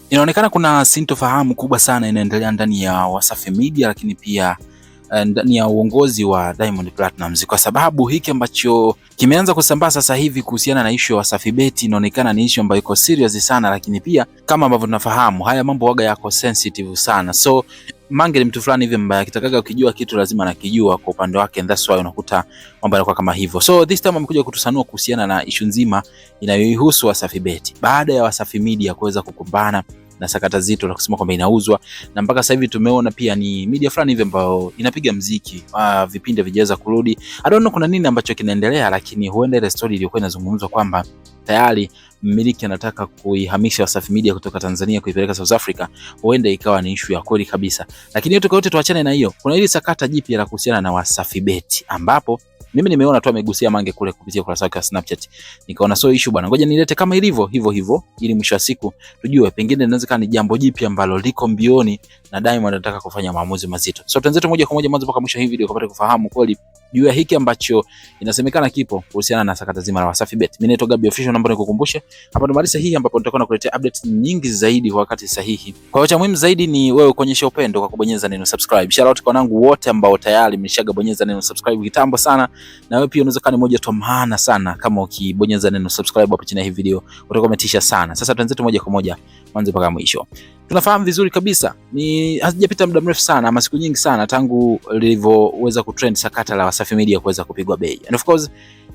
Inaonekana kuna sintofahamu kubwa sana inaendelea ndani ya Wasafi Media, lakini pia ndani ya uongozi wa Diamond Platnumz, kwa sababu hiki ambacho kimeanza kusambaa sasa hivi kuhusiana na issue ya Wasafi Bet inaonekana ni issue ambayo iko serious sana, lakini pia kama ambavyo tunafahamu haya mambo waga yako sensitive sana. So Mange ni mtu fulani hivi mbaya, kitakaga ukijua kitu lazima nakijua kwa upande wake, and that's why unakuta mambo yanakuwa kama hivyo. So this time amekuja kutusanua kuhusiana na issue nzima inayoihusu Wasafi Bet baada ya Wasafi Media kuweza kukumbana na sakata zito la kusema kwamba inauzwa, na mpaka sasa hivi tumeona pia ni media fulani hivi ambayo inapiga mziki, vipindi vijaweza kurudi. I don't know kuna nini ambacho kinaendelea, lakini huenda ile story iliyokuwa inazungumzwa kwamba tayari mmiliki anataka kuihamisha Wasafi Media kutoka Tanzania kuipeleka South Africa, huenda ikawa ni issue ya kweli kabisa. Lakini yote tuachane na hiyo. Kuna ile sakata jipya la kuhusiana na Wasafi Bet ambapo mimi nimeona tu amegusia Mange kule kupitia kurasa yake ya Snapchat. Nikaona so issue bwana, ngoja nilete kama ilivyo hivyo ili mwisho wa siku tujue pengine inaweza kuwa ni jambo jipya ambalo liko mbioni na Diamond anataka kufanya maamuzi mazito. So tuanze moja kwa moja mwanzo mpaka mwisho hii video kupata kufahamu kweli juu ya hiki ambacho inasemekana kipo kuhusiana na sakata zima la Wasafi Bet. Mimi naitwa Gabby Official, naomba nikukumbushe hapa ndo mahali sahihi ambapo nitakuwa nakuletea updates nyingi zaidi kwa wakati sahihi. Kwa hiyo cha muhimu zaidi ni wewe kuonyesha upendo kwa kubonyeza neno subscribe. Shout out kwa wanangu wote ambao tayari mmeshaga bonyeza neno subscribe kitambo sana, na wewe pia unaweza kani moja tu maana sana kama ukibonyeza neno subscribe hapo chini ya hii video utakuwa umetisha sana. Sasa tuanze moja kwa moja mwanzo mpaka mwisho. Tunafahamu vizuri kabisa ni hazijapita muda mrefu sana ama siku nyingi sana tangu lilivyoweza kutrend sakata la Wasafi Media kuweza kupigwa bei. And of course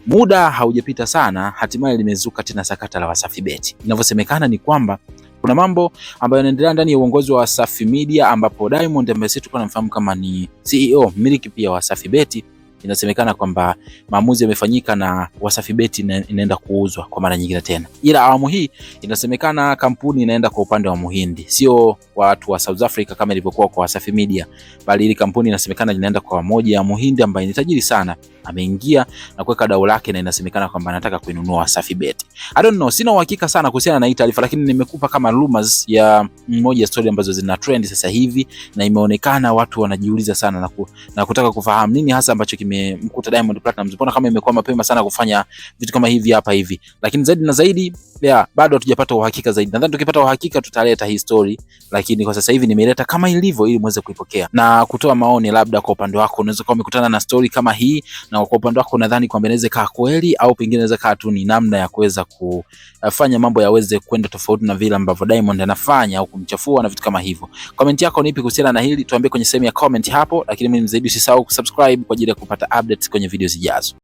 muda haujapita sana, hatimaye limezuka tena sakata la Wasafi Bet. Inavyosemekana ni kwamba kuna mambo ambayo yanaendelea ndani ya uongozi wa Wasafi Media, ambapo Diamond ambaye sisi tulikuwa tunamfahamu kama ni CEO mmiliki pia wa Wasafi Bet, inasemekana kwamba maamuzi yamefanyika na Wasafi Bet inaenda kuuzwa kwa mara nyingine tena. Ila awamu hii inasemekana kampuni inaenda kwa upande wa Muhindi, sio watu wa South Africa kama ilivyokuwa kwa Wasafi Media, bali ile kampuni inasemekana inaenda kwa moja ya Muhindi ambaye ni tajiri sana, ameingia na kuweka dau lake na inasemekana kwamba anataka kuinunua Wasafi Bet. I don't know, sina uhakika sana kuhusiana na hii taarifa, lakini nimekupa kama rumors ya moja story ambazo zina trend sasa hivi, na imeonekana watu wanajiuliza sana na kutaka kufahamu nini hasa ambacho kimemkuta Diamond Platnumz. Mbona kama imekuwa mapema sana kufanya vitu kama hivi hapa hivi, lakini zaidi na zaidi bado hatujapata uhakika zaidi. Nadhani tukipata uhakika tutaleta hii story, lakini kwa sasa hivi nimeleta kama ilivyo ili muweze kuipokea na kutoa maoni. Labda kwa upande wako unaweza kuwa umekutana na story kama hii, na kwa upande wako nadhani kwamba inaweza kaa kweli au pengine inaweza kaa tu ni namna ya kuweza kufanya mambo yaweze kwenda tofauti na vile ambavyo Diamond anafanya au kumchafua na vitu kama hivyo. Comment yako ni ipi kuhusiana na hili? Tuambie kwenye sehemu ya comment hapo, lakini mimi zaidi usisahau kusubscribe kwa ajili ya kupata updates kwenye video zijazo.